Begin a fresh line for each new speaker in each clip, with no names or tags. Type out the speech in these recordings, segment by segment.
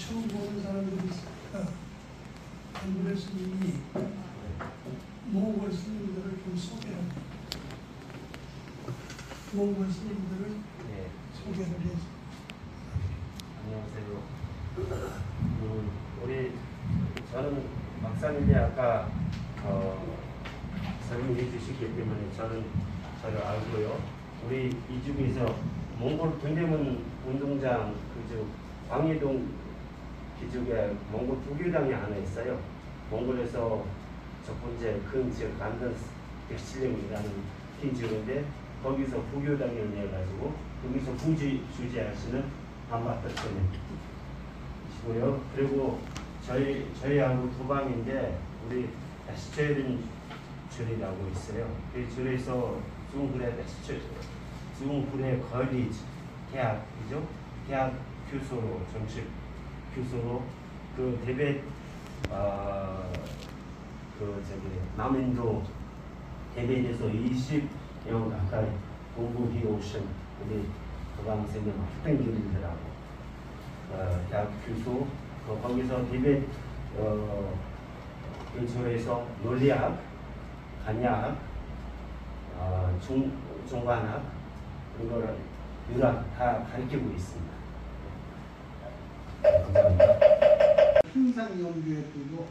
처음 보는 사람들이 있으니까 한글의 스님이 몽골 스님들을 좀 소개합니다. 몽골 스님들을
네.
소개를 해서.
안녕하세요. 저는 박사님이 아까 설명해 주시기 때문에 저는 잘 알고요. 우리 이 중에서 몽골 동대문 운동장 그쪽 광해동 기쪽에 몽골 부교당이 하나 있어요. 몽골에서 첫 번째 큰 지역 간던 백실령이라는 긴 지역인데 거기서 부교당을 내가지고 거기서 부지 주재하시는 안바터님이시고요. 그리고 저희하고 두방인데 우리 에스체린 절이라고 있어요. 그 절에서 중불의 거리 대학이죠. 대학 교수로 정식 교수로 그 대베 남인도 대베에서 20년 가까이 공부해 오신 우리 도방생님 학생들하고 대학 교수 거기서 대베 근처에서 논리학, 간야학, 중간학 그리고 유학 다 가르치고 있습니다. 감사합니다.
항상 염두에 두고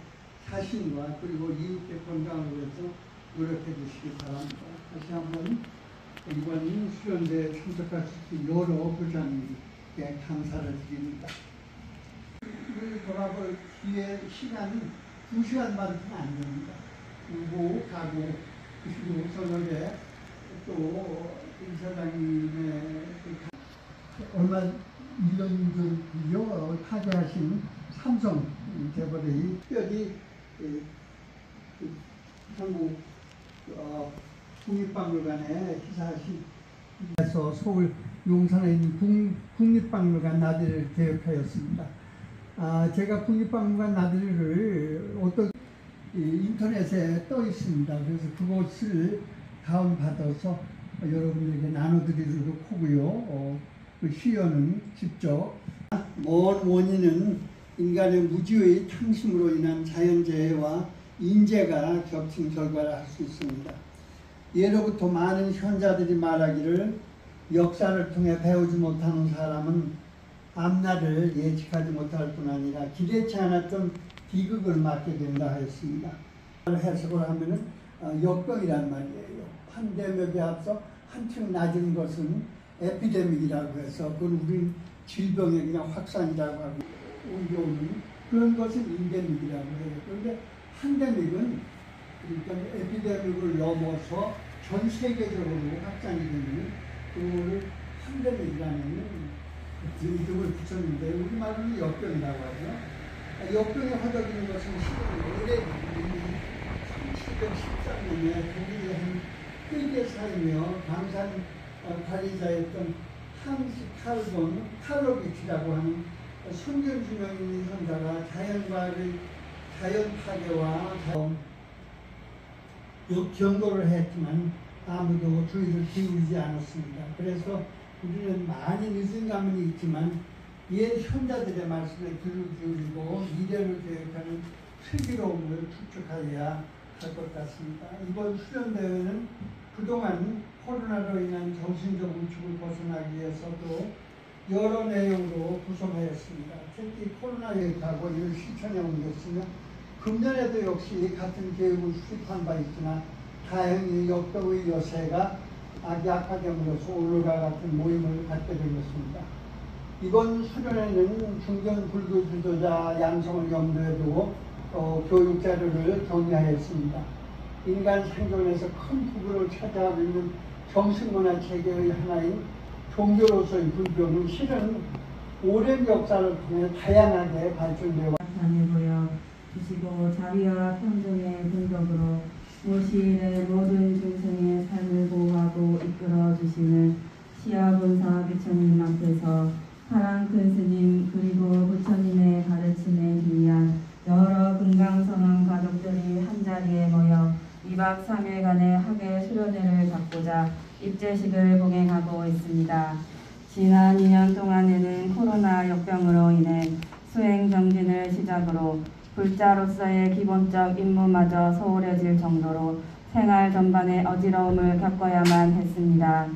자신과 그리고 이웃의 건강을 위해서 노력해 주시기 바랍니다. 다시 한번 이번 수련대에 참석하신 여러 부장님께 감사를 드립니다. 돌아볼 뒤에 시간은 2시간만큼 안 됩니다. 그리고 가고 그리고 저녁에 또 인사장님의 얼마 1년 전이요 타계하신 삼성 재벌의 특별히 한국 국립박물관에 기사하신 그래서 서울 용산에 있는 국립박물관 나들이를 계획하였습니다. 제가 국립박물관 나들이를 어떤 인터넷에 떠 있습니다. 그래서 그것을 다운받아서 여러분들에게 나눠드리도록 하고요. 그 시연은 직접 먼 원인은 인간의 무지의 탕심으로 인한 자연재해와 인재가 겹친 결과라 할 수 있습니다. 예로부터 많은 현자들이 말하기를 역사를 통해 배우지 못하는 사람은 앞날을 예측하지 못할 뿐 아니라 기대치 않았던 비극을 맞게 된다 하였습니다. 해석을 하면은 역병이란 말이에요. 팬데믹에 앞서 한층 낮은 것은 에피데믹이라고 해서 그건 우린 질병의 그냥 확산이라고 하고 옮겨오는 그런 것은 인데믹이라고 해요. 그런데 팬데믹은 그러니까 에피데믹을 넘어서 전 세계적으로 확산이 되는 그거를 팬데믹이라는 이름을 붙였는데 우리말로는 역병이라고 하죠. 역병이 허덕이는 것은 오래 1713년에 독일의 한 회계사이며 방산 관리자였던 한스 칼로비치라고 하는 선견주명 있는 현자가 자연과의 자연 파괴와 경고를 했지만 아무도 주의를 기울이지 않았습니다. 그래서 우리는 많이 늦은 감은 있지만 옛 현자들의 말씀에 귀를 기울이고 미래를 계획하는 슬기로움을 축적하여야 할 것 같습니다. 이번 수련대회는 그동안 코로나로 인한 정신적 위축을 벗어나기 위해서도 여러 내용으로 구성하였습니다. 특히 코로나 여행하고 이를 실천해 옮겼으며 금년에도 역시 같은 계획을 수립한 바 있으나 다행히 역병의 여세가 약화됨으로써 오늘과 같은 모임을 갖게 되었습니다. 이번 수련회는 중견 불교 지도자 양성을 염두에 두고 교육 자료를 정리하였습니다. 인간 생존에서 큰 부분을 차지하고 있는 정신문화 체계의 하나인 종교로서의 불교는 실은 오랜 역사를 통해 다양하게 발전되어
다니고요. 주시고 자비와 평등의 근덕으로 모시는 모든 중생의 삶을 보호하고 이끌어 주시는 시아본사 부처님 앞에서 사랑 큰 스님 그리고 부처님의 가르침에 기이한 여러 금강선원 가족들이 한자리에 모여 2박 3일간의 학예 수련회를 갖고자 입제식을 봉행하고 있습니다. 지난 2년 동안에는 코로나 역병으로 인해 수행 정진을 시작으로 불자로서의 기본적 임무마저 소홀해질 정도로 생활 전반에 어지러움을 겪어야만 했습니다.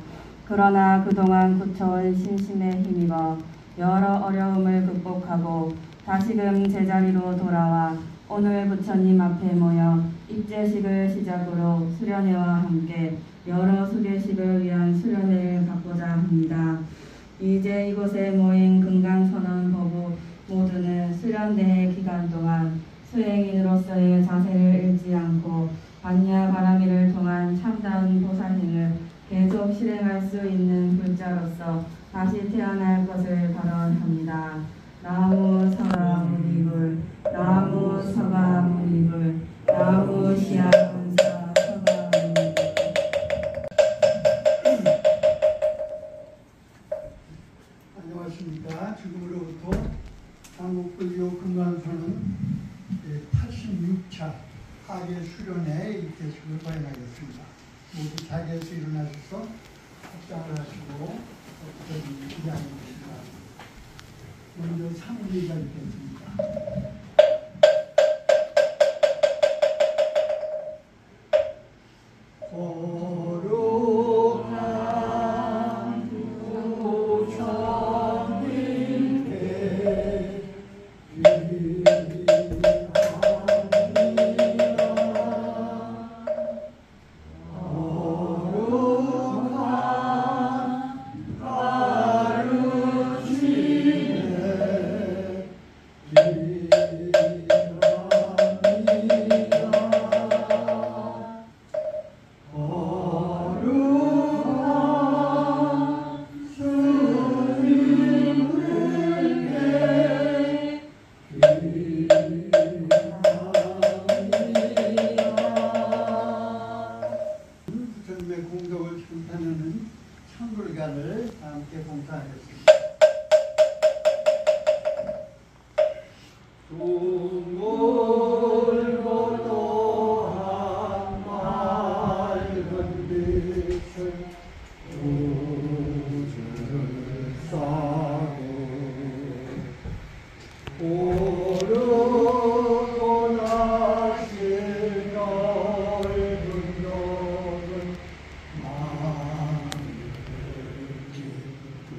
그러나 그동안 굳혀온 신심에 힘입어 여러 어려움을 극복하고 다시금 제자리로 돌아와 오늘 부처님 앞에 모여 입제식을 시작으로 수련회와 함께 여러 수계식을 위한 수련회를 갖고자 합니다. 이제 이곳에 모인 금강선언 법우 모두는 수련대회 기간 동안 수행인으로서의 자세를 잃지 않고 반야 바라미를 통한 참다운 보살행을 계속 실행할 수 있는 불자로서 다시 태어날 것을 발언합니다. 나무 서가모니불, 나무 서가모니불, 나무 시아문사 서가모니불.
안녕하십니까. 지금으로부터 한국불교 금강선언 86차 하계 수련회 입제식을 거행하겠습니다. 모두 자리에서 일어나셔서 합장을 하시고 기도하는 것입니다. 먼저 상리가 있겠습니다. 공덕을 실천하는 창불가를 함께 봉사하겠습니다. 동물보도한 맑은 빛을 우주를 싸고 오르고 나실 넓은 덕은 마음을 깊고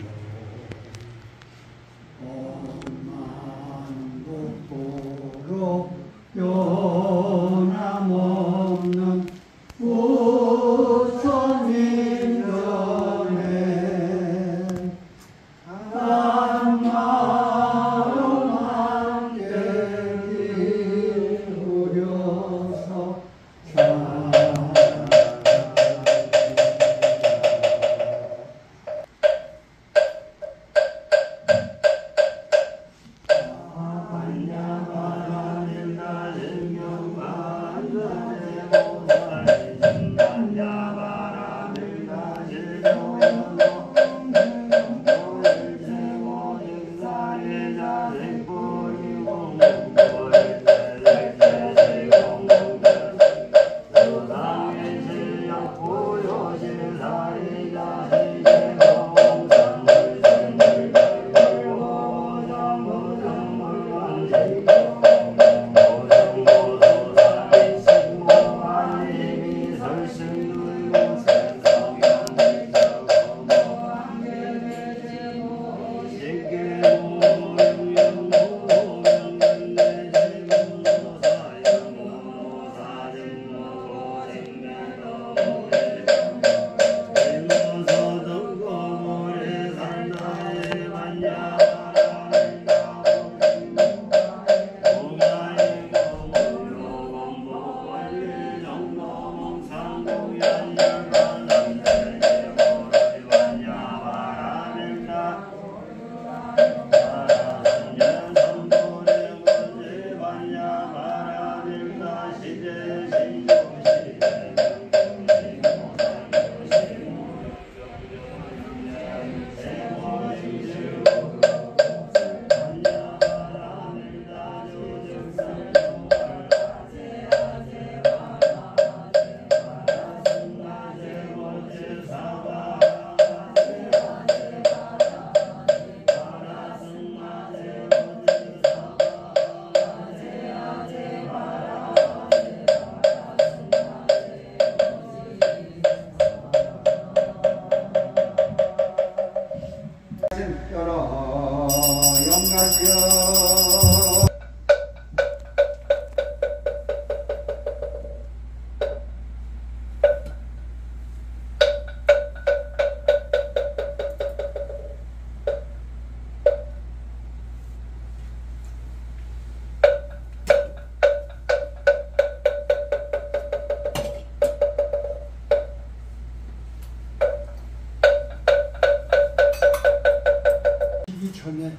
전에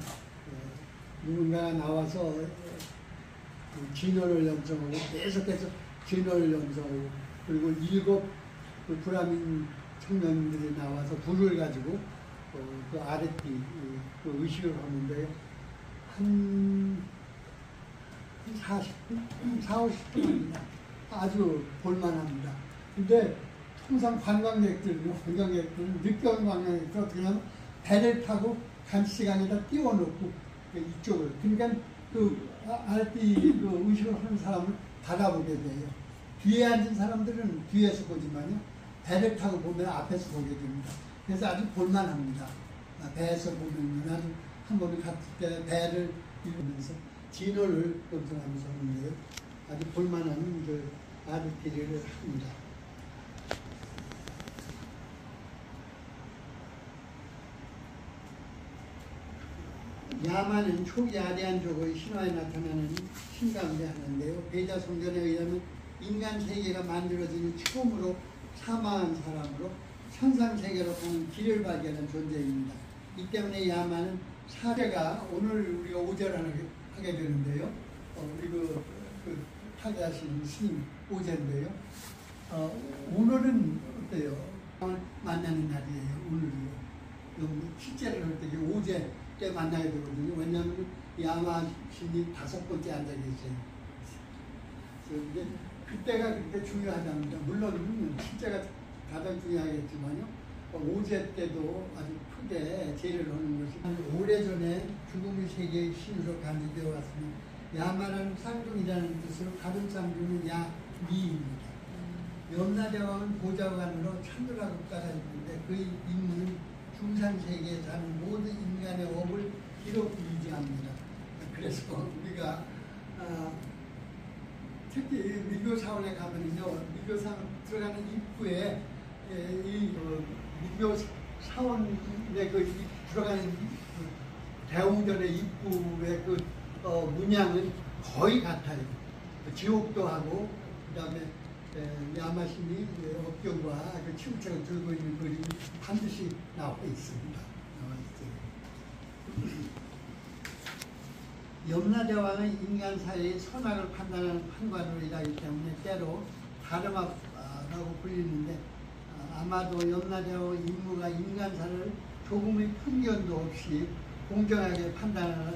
누군가가 나와서 진호를 연성하고 계속해서 진호를 연성하고 그리고 7 그 브라민 청년들이 나와서 불을 가지고 그 아랫뒤 그 의식을 하는데요. 한 40분, 40, 50분입니다. 아주 볼만합니다. 근데 통상 관광객들은 늦게 온 관광객들 어떻게 하면 배를 타고 간시강에다 띄워놓고 이쪽을 그러니까 그 아랫뒤 그 의식을 하는 사람을 바라보게 돼요. 뒤에 앉은 사람들은 뒤에서 보지만요. 배를 타고 보면 앞에서 보게 됩니다. 그래서 아주 볼만합니다. 배에서 보면 아주 한 번은 갔을 때 배를 읽으면서 진호를 연성하면서 하는데요. 아주 볼만한 그 아랫뒤를 합니다. 야마는 초기 아리안족의 신화에 나타나는 신 가운데 하나인데요. 베다 성전에 의하면 인간 세계가 만들어지는 처음으로 사망한 사람으로 천상 세계로 가는 길을 발견한 존재입니다. 이 때문에 야마는 사례가 오늘 우리가 오절하게 되는데요. 우리 그 타계하신 스님 오제인데요. 오늘은 어때요? 만나는 날이에요. 오늘이요. 실제로 할 때 오제 때 만나게 되거든요. 왜냐하면 야마 신이 5번째 앉아 계세요. 그런데 그때가 그렇게 중요하답니다. 물론 실제가 가장 중요하겠지만요. 오제 때도 아주 크게 제를 하는 것이 오래전에 죽음의 세계의 신으로 간주되어 왔으며 야마라는 쌍둥이라는 뜻으로 다른 쌍둥이는 야미입니다. 염라대왕은 보좌관으로 천도라 국가가 있는데 그의 임무는 중산세계에 사는 모든 인간의 업을 기록 유지합니다. 그래서 우리가 특히 미교 사원에 가면요, 미교 사원 들어가는 입구에 이 미교 사원에 들어가는 대웅전의 입구의 문양은 거의 같아요. 지옥도 하고 그다음에 야마신이 업경과 치우책을 들고 있는 그림이 반드시 나와 있습니다. 염라대왕은 인간 사회의 선악을 판단하는 판관으로 일하기 때문에 때로 다르마라고 불리는데 아마도 염라대왕의 임무가 인간사를 조금의 편견도 없이 공정하게 판단하는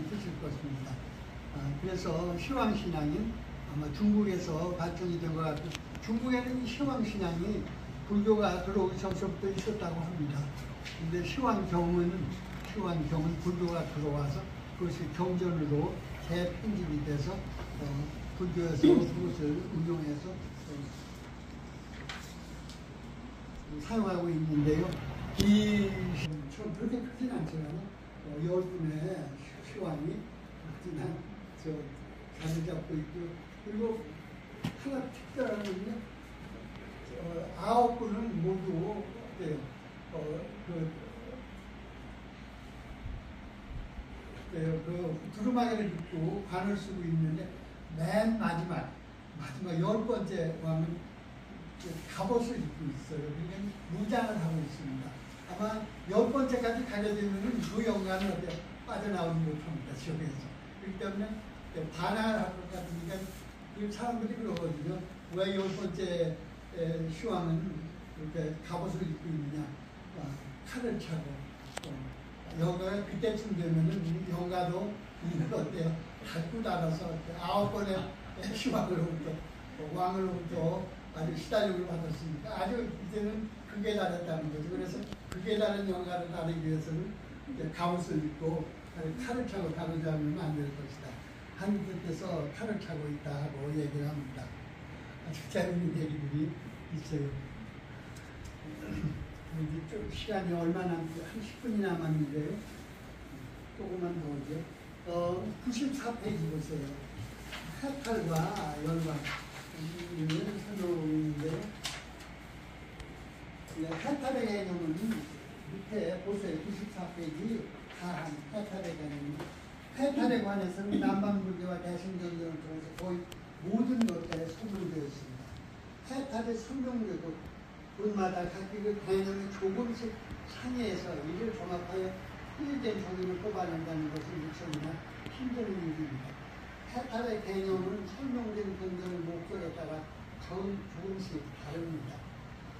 뜻일 것입니다. 그래서 시황신앙인 아마 중국에서 발전이 된 것 같고 중국에는 이 시황신앙이 불교가 들어오기 전부터 있었다고 합니다. 그런데 시황경은 불교가 들어와서 그것이 경전으로 재편집이 돼서 불교에서 그것을 운용해서 사용하고 있는데요. 좀 그렇게 크진 않지만 10분의 시황이 그냥 자리 잡고 있고 그리고 하나 특별한 건요. 9분은 모두 어때요? 두루마기를 입고 관을 쓰고 있는데 맨 마지막 10번째 왕은 갑옷을 입고 있어요. 그러니까 무장을 하고 있습니다. 아마 10번째까지 가게 되면은 그 영광은 어때요? 빠져나오지 못합니다. 지역에서. 그렇기 때문에 반항을 할 것 같으니까 그 사람들이 그러거든요. 왜 10번째 시황은 이렇게 갑옷을 입고 있느냐. 칼을 차고 영가가 그때쯤 되면은 영가도 이걸 어때요? 갖고 나가서 9번의 시황으로부터 왕으로부터 아주 시달림을 받았으니까 아주 이제는 극에 달했다는 거죠. 그래서 극에 달한 영가를 다루기 위해서는 갑옷을 입고 칼을 차고 다루지 않으면 안 될 것이다. 하느님께서 칼을 차고 있다 하고 얘기를 합니다. 아주 재밌는 얘기들이 있어요. 이제 좀 시간이 얼마 남지 한 10분이 남았는데요. 조금만 더 오죠. 94페이지 보세요. 해탈과 열관. 이는 설명인데, 해탈의 개념은 밑에 보세요. 94페이지 다한 해탈의 개념은. 해탈에 관해서는 남반불교와 대승전쟁을 통해서 거의 모든 것들에 설명되어 있습니다. 해탈의 설명되고 분마다 각기 그 개념이 조금씩 상해해서 이를 종합하여 필요된 종류를 뽑아낸다는 것은 일종이나 힘드는 일입니다. 해탈의 개념은 설명된 근거의 목적에 따라 조금씩 다릅니다.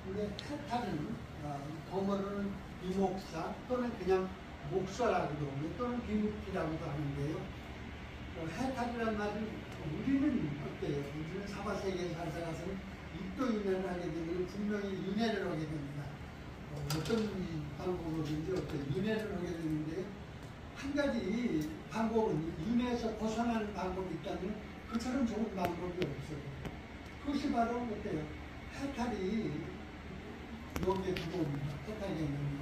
근데 해탈은 범어로는 비목사 또는 그냥 목사라고도 하고 또는 비묵기라고도 하는데요. 해탈이라는 말은 우리는 어때요? 우리는 사바세계에 살아가서는 입도윤회를 하게 되면 분명히 윤회를 하게 됩니다. 어떤 방법으로든지 어떤 윤회를 하게 되는데 한 가지 방법은 윤회에서 벗어나는 방법이 있다면 그처럼 좋은 방법이 없어요. 그것이 바로 어때요? 해탈이 여기에 두고 옵니다. 해탈이 있는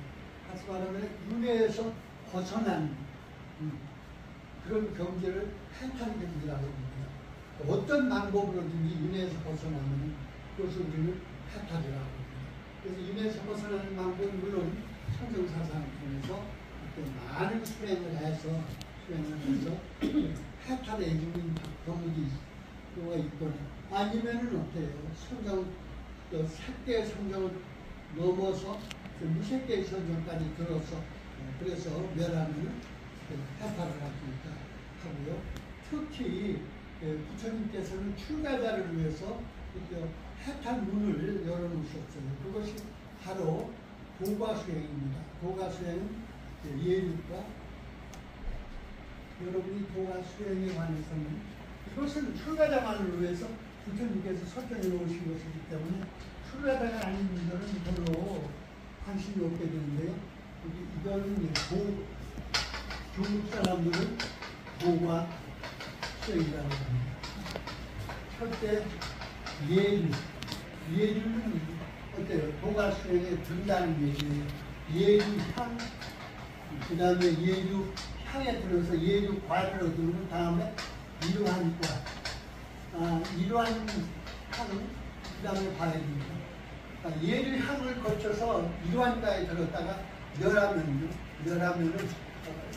다시 말하면 윤회에서 벗어난 그런 경제를 해탈 경제라고 합니다. 어떤 방법으로든지 윤회에서 벗어나면 그것을 우리는 해탈이라고 합니다. 그래서 윤회에서 벗어나는 방법은 물론 성경사상을 통해서 많은 수행을 해서 해탈에 이르는 경우가 있거나 아니면은 어때요? 성경, 색개의 성경을 넘어서 무색개의 성경까지 들어서 그래서 멸하는 해탈을 하고요. 특히 부처님께서는 출가자를 위해서 해탈 문을 열어놓으셨어요. 그것이 바로 도가수행입니다. 도가수행은 예율과 여러분이 도가수행에 관해서는 이것은 출가자만을 위해서 부처님께서 설정해 놓으신 것이기 때문에 출가자가 아닌 분들은 별로 관심이 없게 되는데요. 이거는 중국 사람들은 도가 수행이라고 합니다. 첫째 예율은 어때요? 도가 수행에 든다는 얘기예요. 예율향, 그 다음에 예율향에 들어서 예율과를 얻는 다음에 이러한과, 이러한 향은 그 다음에 봐야 됩니다. 예율향을 거쳐서 이러한과에 들었다가 멸하면은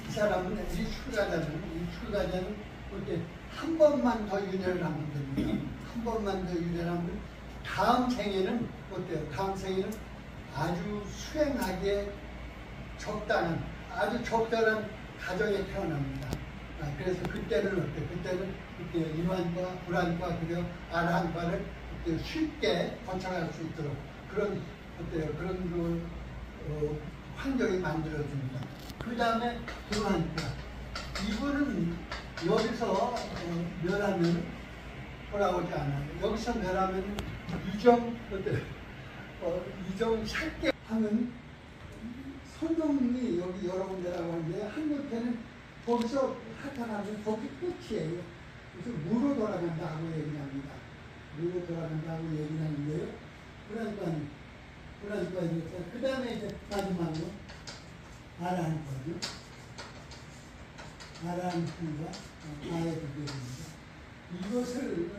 이 사람은 이 출가자는 어때? 한 번만 더 윤회를 하면 됩니다. 한 번만 더 윤회를 하면 다음 생에는 어때요? 다음 생에는 아주 수행하기에 적당한 아주 적절한 가정에 태어납니다. 그래서 그때는 어때요? 그때는 일환과 불환과 그리고 아라한과를 쉽게 거쳐갈 수 있도록 그런 어때요? 그런 환경이 만들어집니다. 그 다음에 불환과 이분은 여기서 멸하면 돌아오지 않아요. 여기서 멸하면 유정 살게 하면 성경이 여기 여러 군데라고 하는데 한 곳에는 거기서 하탄하면 거기 끝이에요. 그래서 무로 돌아간다고 얘기합니다. 무로 돌아간다고 얘기하는데요. 그러니까 이제 그 다음에 이제 마지막으로 아라한 거죠. 아라한 풍과 아의 비교입니다. 이것을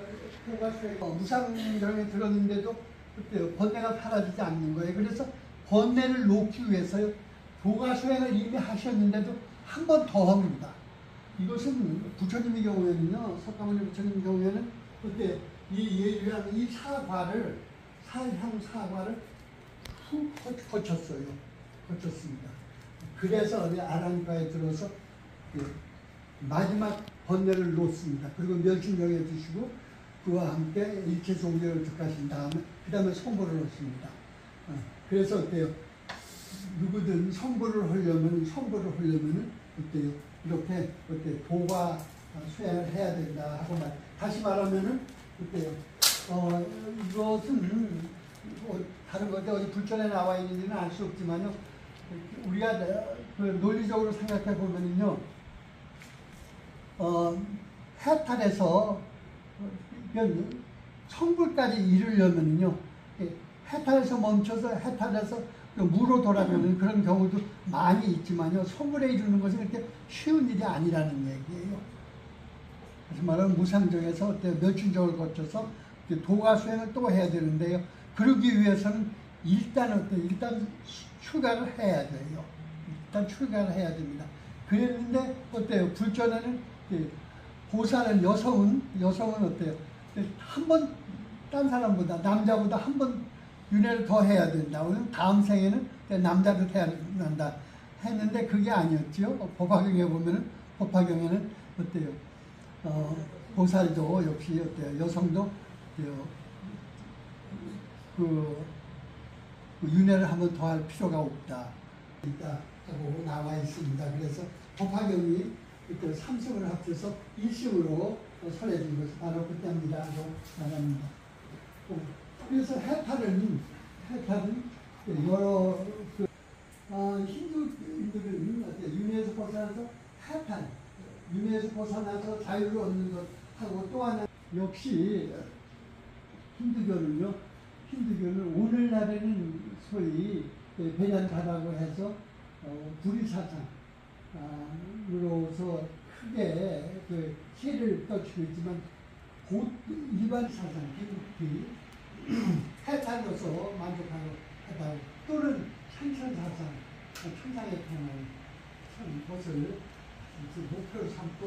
교과서에 무상경에 들었는데도 그때요 번뇌가 사라지지 않는 거예요. 그래서 번뇌를 놓기 위해서요 교과서행을 이미 하셨는데도 한 번 더 합니다. 이것은 부처님의 경우에는요, 석가모니 부처님 경우에는 그때 이 사과를 사향 사과를 훅 거쳤습니다. 그래서 아란가에 들어서 마지막 번뇌를 놓습니다. 그리고 멸신경에 드시고 그와 함께 일체 종교를 득하신 다음에 그 다음에 성보를 놓습니다. 그래서 어때요? 누구든 성보를 하려면 어때요? 이렇게 도가 수행을 해야 된다 하고 다시 말하면은 어때요? 이것은 다른 것에 어디 불전에 나와 있는지는 알 수 없지만요. 우리가 논리적으로 생각해 보면은요. 해탈에서 성불까지 이르려면요 해탈에서 멈춰서 해탈에서 무로 돌아가는 그런 경우도 많이 있지만요. 선물해 주는 것은 그렇게 쉬운 일이 아니라는 얘기예요. 그래서 말하면 무상정에서 몇 춘적을 거쳐서 도가 수행을 또 해야 되는데요. 그러기 위해서는 일단 출가를 해야 돼요. 일단 출가를 해야 됩니다. 그랬는데 어때요? 불전에는 보살은 여성은 어때요? 한 번 딴 사람보다 남자보다 한 번 윤회를 더 해야 된다. 다음 생에는 남자도 태어난다 했는데 그게 아니었죠. 법화경에 보면은 법화경에는 어때요? 보살도 역시 어때요? 여성도 그 윤회를 한 번 더 할 필요가 없다. 하고 나와 있습니다. 그래서 법화경이 그때 3승을 합쳐서 1승으로 설해진 것이 바로 그때입니다. 하고 말합니다. 그래서 해탈은 여러 힌두인들은 윤회에서 벗어나서 해탈, 윤회에서 벗어나서 자유를 얻는 것하고 또 하나 역시 힌두교는요. 힌두교는 오늘날에는 소위 베단타라고 해서 불의사상으로서 크게 그 세를 떨치고 있지만 곧 일반 사상, 해탈로서 만족하고 하다 또는 천천사상, 천상의 평화를 것을 목표로 삼고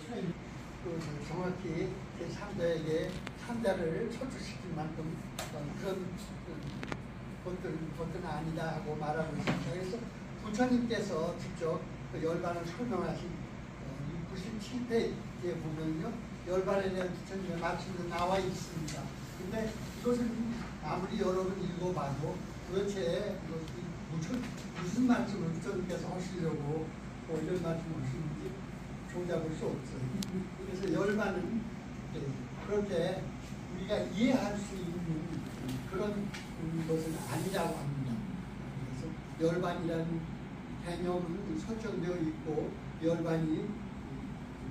수행 정확히 제3자에게 3자를 초축시킬 만큼 그런 것들은 아니다 하고 말하고 있습니다. 그래서 부처님께서 직접 그 열반을 설명하신 97페이지에 보면요. 열반에 대한 부처님의 말씀도 나와 있습니다. 근데 이것을 아무리 여러 번 읽어봐도 도대체 무슨 말씀을 부처님께서 하시려고 이런 말씀을 하시는지 종잡을 수 없어요. 그래서 열반은 그렇게 우리가 이해할 수 있는 그런 것은 아니라고 합니다. 그래서 열반이라는 개념은 설정되어 있고 열반이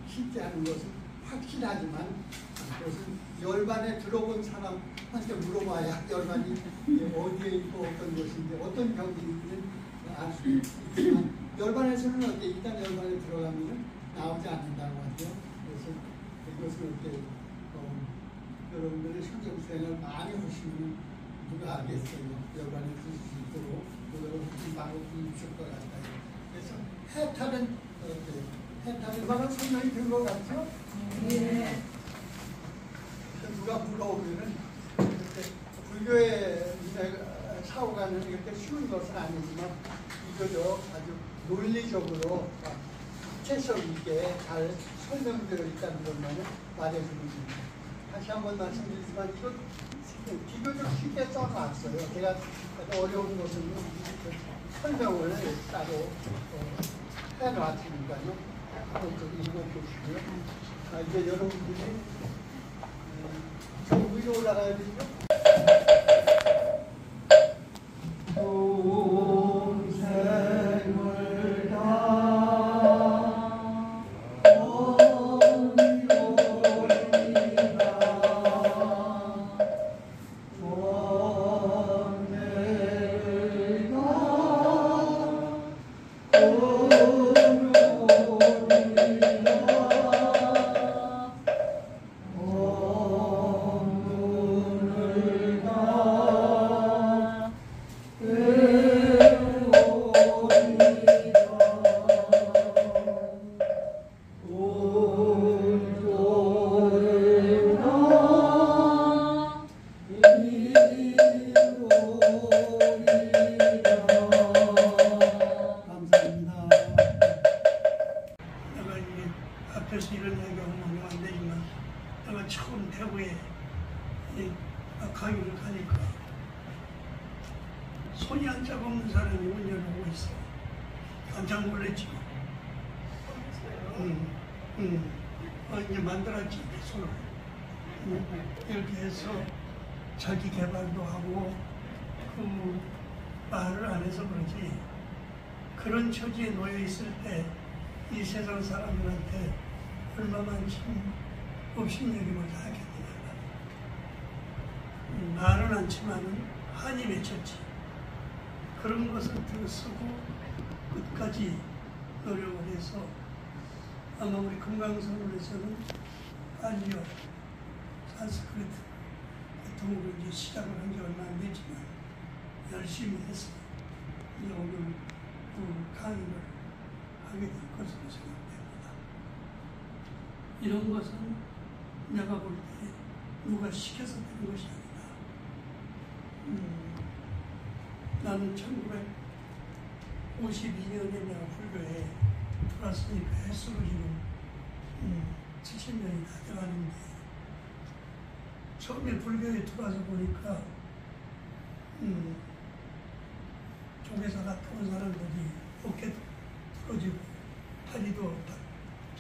실제 하는 것은 확실하지만 그것은 열반에 들어본 사람한테 물어봐야 열반이 어디에 있고 어떤 것인지 어떤 경지인지는 알 수 있지만 열반에서는 어때 일단 열반에 들어가면 나오지 않는다고 하죠. 그래서 이것은 어때 여러분들의 성경 수행을 많이 하시면 누가 알겠어요. 열반에 들 수 있도록 여러분들이 방법이 있을 것 같아요. 그래서 해탈은 어때요? 해탈은 바로 설명이 된 것 같죠? 네. 누가 물어오면은 불교의 사고가는 이렇게 쉬운 것은 아니지만 이거요 아주 논리적으로 구체성 있게 잘 설명되어 있다는 것만은 말해주는 겁니다. 다시 한번 말씀드리지만 이건 비교적 쉽게 써놨어요. 제가 어려운 것은 설명을 따로 해놨으니까요. 한번 좀 읽어보시고요. 이제 여러분들이 저 위로 올라가야 되죠?
앞에서 이런 얘기하면 안 되지만 내가 처음 대구에 강의를 가니까 손이 한 짝 없는 사람이 운전을 하고 있어. 깜짝 놀랐지. 이제 만들었지 손을. 이렇게 해서 자기 개발도 하고 그 말을 안 해서 그러지. 그런 처지에 놓여 있을 때 이 세상 사람들한테 얼마만큼 업신여김을 다 하겠느냐. 말은 않지만은 한이 맺혔지. 그런 것을 더 쓰고 끝까지 노력을 해서 아마 우리 금강서울에서는 빨리요 산스크리트 계통으로 이제 시작을 한 지 얼마 안 됐지만 열심히 해서 이제 오늘 그 강의를 하게 될 것으로 생각됩니다. 이런 것은 내가 볼 때 누가 시켜서 되는 것이 아니다. 나는 1952년에 내가 불교에 들어왔으니까 횟수로 지금 70년이 다 돼가는데 처음에 불교에 들어와서 보니까 조계사 같은 온 사람들이 어깨도 부러지고 다리도 다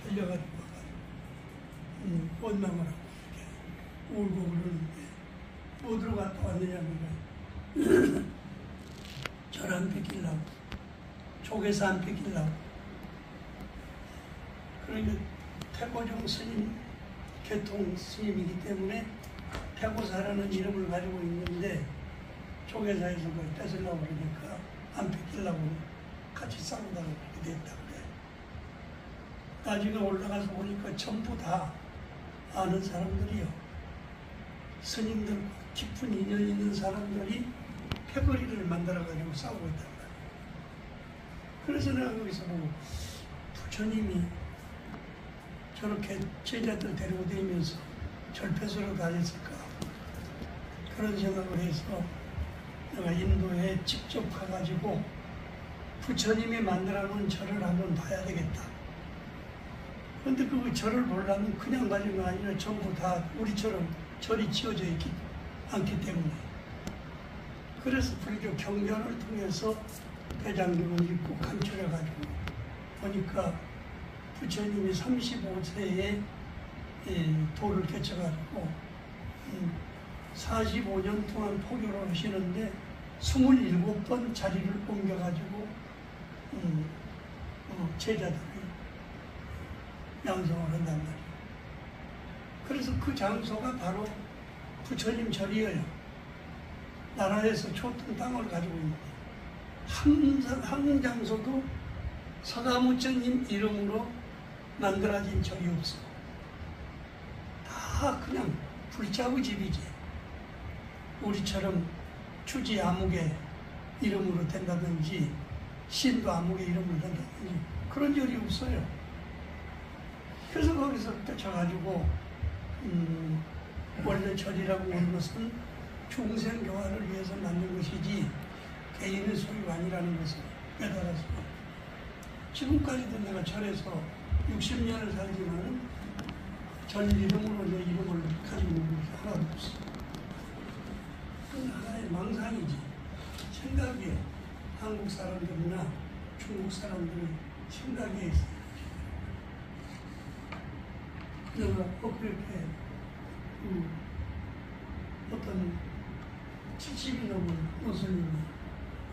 절려가지고 와가지고 원망을 하고 이렇게 울고 그러는데 뭐 들어갔다 왔느냐면 절 안 뺏기려고 조계사 안 뺏기려고 그러니까 태고종 스님 개통 스님이기 때문에 태고사라는 이름을 가지고 있는데 조계사에서 그걸 뺏으려고 그러니까 안 뺏기려고 같이 싸우다가 그렇게 됐다 그래. 나중에 올라가서 보니까 전부 다 아는 사람들이요. 스님들과 깊은 인연 있는 사람들이 패거리를 만들어가지고 싸우고 있단 말이야. 그래서 내가 거기서 보고 부처님이 저렇게 제자들 데리고 다니면서 절패소로 다녔을까 그런 생각을 해서 내가 인도에 직접 가가지고 부처님이 만들어놓은 절을 한번 봐야 되겠다. 그런데 그 절을 보려면 그냥 가는 거 아니라 전부 다 우리처럼 절이 지어져 있지 않기 때문에 그래서 불교 경전을 통해서 대장경을 읽고 관찰해가지고 보니까 부처님이 35세에 도를 개척하고 45년 동안 포교를 하시는데 27번 자리를 옮겨가지고 제자들을 양성을 한단 말이에요. 그래서 그 장소가 바로 부처님 절이에요. 나라에서 좁은 땅을 가지고 있는데 한 장소도 서가모처님 이름으로 만들어진 절이 없어. 다 그냥 불자의 집이지. 우리처럼 주지 아무개 이름으로 된다든지 신도 아무개 이름으로 된다든지 그런 절이 없어요. 그래서 거기서 쫓아가지고 원래 절이라고 하는 것은 중생 교화를 위해서 만든 것이지 개인의 소유가 아니라는 것을 깨달아서 지금까지도 내가 절에서 60년을 살지만 절 이름으로 내 이름을 가지고 있는 것이 하나도 없어. 그건 하나의 망상이지. 생각이에요. 한국 사람들이나 중국 사람들의 생각에 있어요. 내가 꼭 그렇게 어떤 70이 넘은 교수님이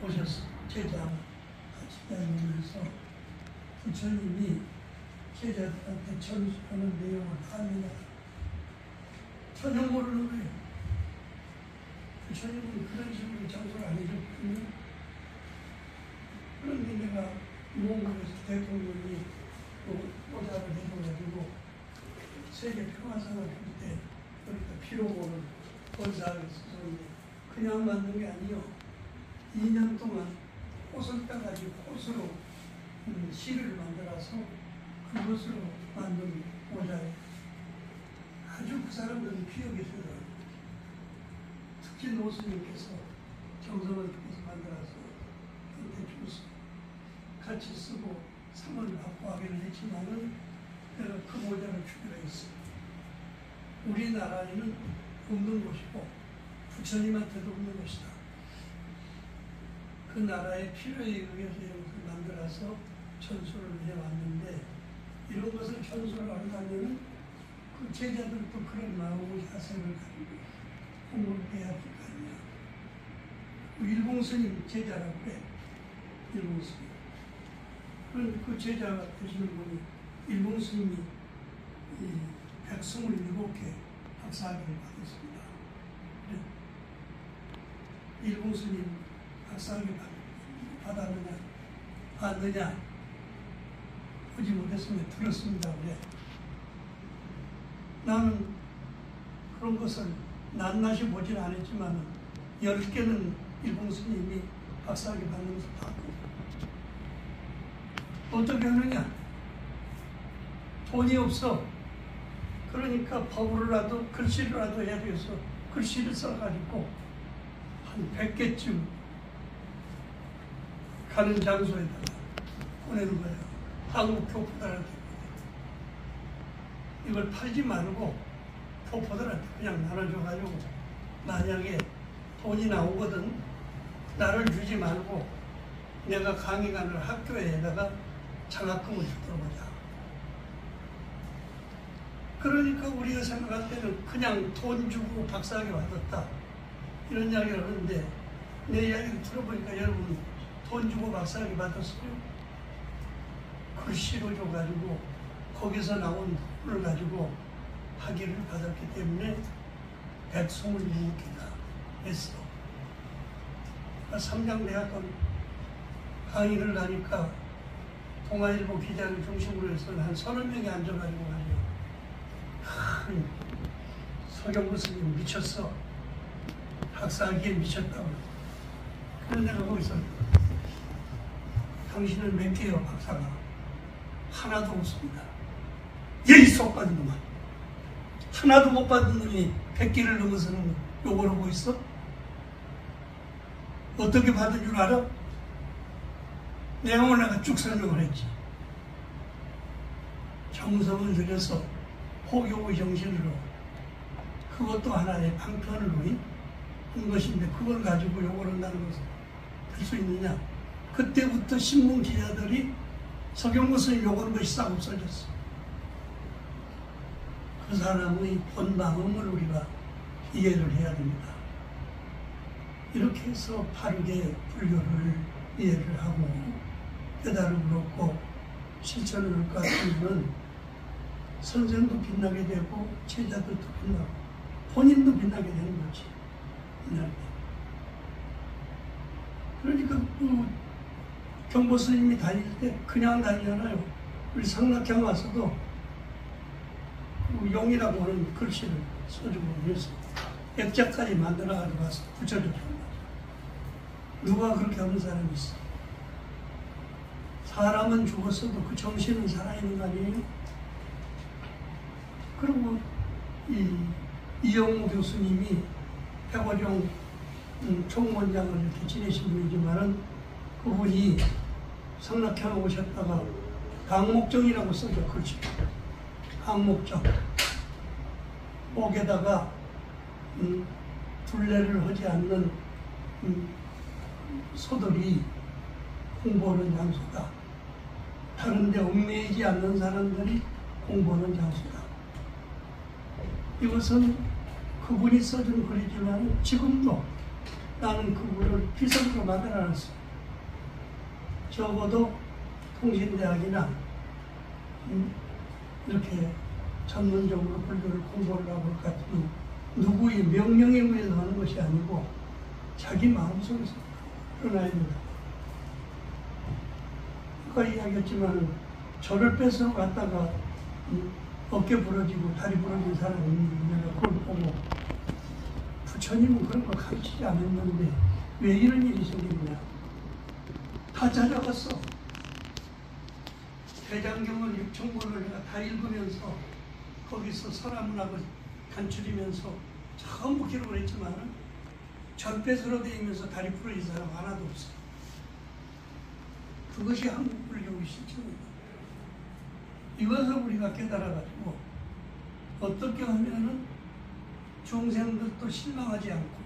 오셨어. 제자 같이 다니면서 부처님이 제자들한테 전수하는 내용을 합니다. 전혀 모르는 거예요. 부처님은 그런 식으로 전수를 안 해줬거든요. 그런데 내가 몽골에서 대통령이 모자를 해줘가지고 세계 평화상을 줄 때 그러니까 피로고를 본사를 쓰는데 그냥 만든 게 아니요. 2년 동안 꽃을 따가지고 꽃으로 실을 만들어서 그것으로 만든 모자예요. 아주 그 사람들은 기억이 있어요. 특히 노스님께서 정성을 들여서 만들어서 한테 줬어. 같이 쓰고 상을 받고 하기는 했지만은 내가 그 모자를 주기로 했어. 우리나라에는 없는 것이고 부처님한테도 없는 것이다. 그 나라의 필요에 의해서 이런 것을 만들어서 전수를 해왔는데 이런 것을 전수를 하려면 그 제자들도 그런 마음의 자세를 가지고 공부를 해야 될 거 아니야. 일봉스님 제자라고 그래. 일봉스님. 그 제자가 되시는 분이 일봉스님이 127개 박사학위를 받았습니다. 일봉스님 박사학위 받은 받았느냐 안느냐 보지 못했으면 들었습니다. 그래. 나는 그런 것을 낱낱이 보진 않았지만 10개는 일본 스님이 박사학위 받는 것을 봤고 어떻게 하느냐? 돈이 없어. 그러니까 법으로라도 글씨로라도 해야 되겠어. 글씨를 써가지고 한 100개쯤 가는 장소에다가 보내는 거예요. 한국 교포들한테. 이걸 팔지 말고 교포들한테 그냥 나눠줘가지고 만약에 돈이 나오거든 나를 주지 말고 내가 강의 가는 학교에다가 장학금을 주도록 하자. 그러니까 우리가 생각할 때는 그냥 돈 주고 박사학위 받았다 이런 이야기를 하는데 내 이야기를 들어보니까 여러분 돈 주고 박사학위 받았어요? 글씨로 줘가지고 거기서 나온 돈을 가지고 학위를 받았기 때문에 126개가 했어. 삼장대학원 강의를 하니까 동아일보 기자를 중심으로 해서 한 30명이 앉아가지고 가지고 큰 서경구 스님 미쳤어. 박사학위에 미쳤다고. 그런 내가 거기서 당신은 몇 개요 박사가? 하나도 없습니다. 예의 속 받은 놈아. 하나도 못 받은 놈이 100개를 넘어서는 욕을 하고 있어? 어떻게 받은 줄 알아? 내용을 내가 쭉 설명을 했지. 정성을 들여서 호교의 정신으로 그것도 하나의 방편으로 한 것인데 그걸 가지고 욕을 한다는 것은 될 수 있느냐? 그때부터 신문 기자들이 서경구 스님 욕하는 것이 싹 없어졌어. 그 사람의 본 마음을 우리가 이해를 해야 됩니다. 이렇게 해서 바르게 불교를 이해를 하고 깨달음을 얻고 실천을 할 것 같으면 선생도 빛나게 되고 제자들도 빛나고 본인도 빛나게 되는 거지. 그러니까 그 경보 스님이 다닐 때 그냥 다니잖아요. 우리 상락형 와서도 그 용이라고 하는 글씨를 써주고 그래서 액자까지 만들어가지고 와서 붙여줬단 말이야. 누가 그렇게 하는 사람이 있어? 사람은 죽었어도 그 정신은 살아있는 거 아니에요? 그리고 이영우 교수님이 백오종 총무원장을 이렇게 지내신 분이지만은 그분이 성락향 오셨다가 강목정이라고 써져 글씨. 강목정. 목에다가 둘레를 하지 않는 소들이 공부하는 장소다. 다른데 얽매이지 않는 사람들이 공부하는 장소다. 이것은 그분이 써준 글이지만 지금도 나는 그분을 비석으로 만들어놨어. 적어도 통신대학이나 이렇게 전문적으로 불교를 공부를 하고 할 것 같으면 누구의 명령에 의해서 하는 것이 아니고 자기 마음속에서 일어나야 된다. 아까 이야기했지만 저를 뺏어 갔다가 어깨 부러지고 다리 부러진 사람이 있는데 내가 그걸 보고 부처님은 그런 거 가르치지 않았는데 왜 이런 일이 생기느냐. 다 찾아갔어. 대장경을 6천권을 내가 다 읽으면서 거기서 설화문학을 간추리면서 전부 기록을 했지만 전폐서로 되면서 다리 부러진 사람 하나도 없어. 그것이 한국 불교의 실천이다. 이것을 우리가 깨달아가지고 어떻게 하면은 중생들도 실망하지 않고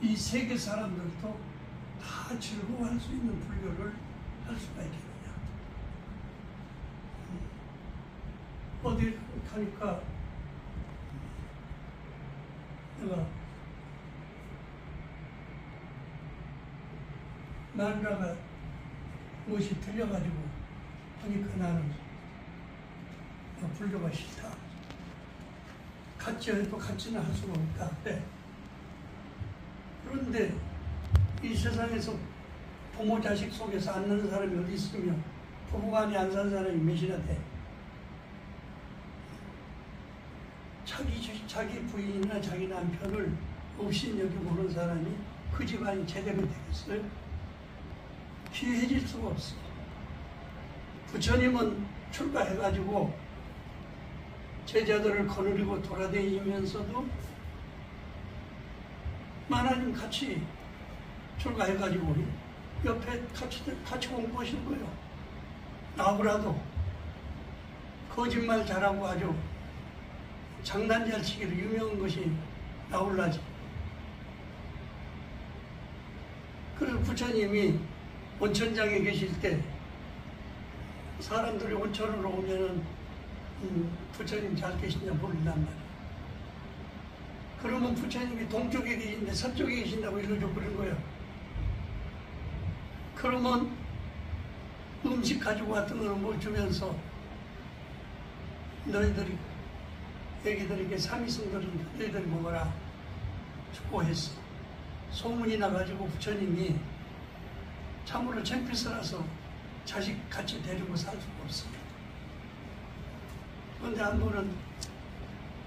이 세계 사람들도 다 즐거워할 수 있는 불교를 할 수가 있겠느냐. 어디 가니까 내가 마누라가 무엇이 틀려가지고 하니까 나는 불교가 싫다. 같이 해도 같이는 할 수가 없다. 네. 그런데 이 세상에서 부모 자식 속에서 안 나는 사람이 어디 있으며 부부간에 안 사는 사람이 몇이나 돼. 자기 부인이나 자기 남편을 없인 여기고 그런 사람이 그 집안이 제대로 되겠어요? 귀해질 수가 없어. 부처님은 출가해가지고 제자들을 거느리고 돌아다니면서도 하나님 같이 출가해가지고 옆에 같이 공부하실 거예요. 나보라도 거짓말 잘하고 아주 장난 잘 치기로 유명한 것이 나올라지. 그래서 부처님이 온천장에 계실 때 사람들이 온천으로 오면은 부처님 잘 계시냐 모른단 말이에요. 그러면 부처님이 동쪽에 계신데 서쪽에 계신다고 일러줘 버린 거예요. 그러면 음식 가지고 왔던 거를 뭐 주면서 너희들이 애기들에게 삼위승들은 너희들이 먹어라 주고 했어. 소문이 나가지고 부처님이 참으로 창피스라서 자식 같이 데리고 살 수가 없어요. 그런데 한 번은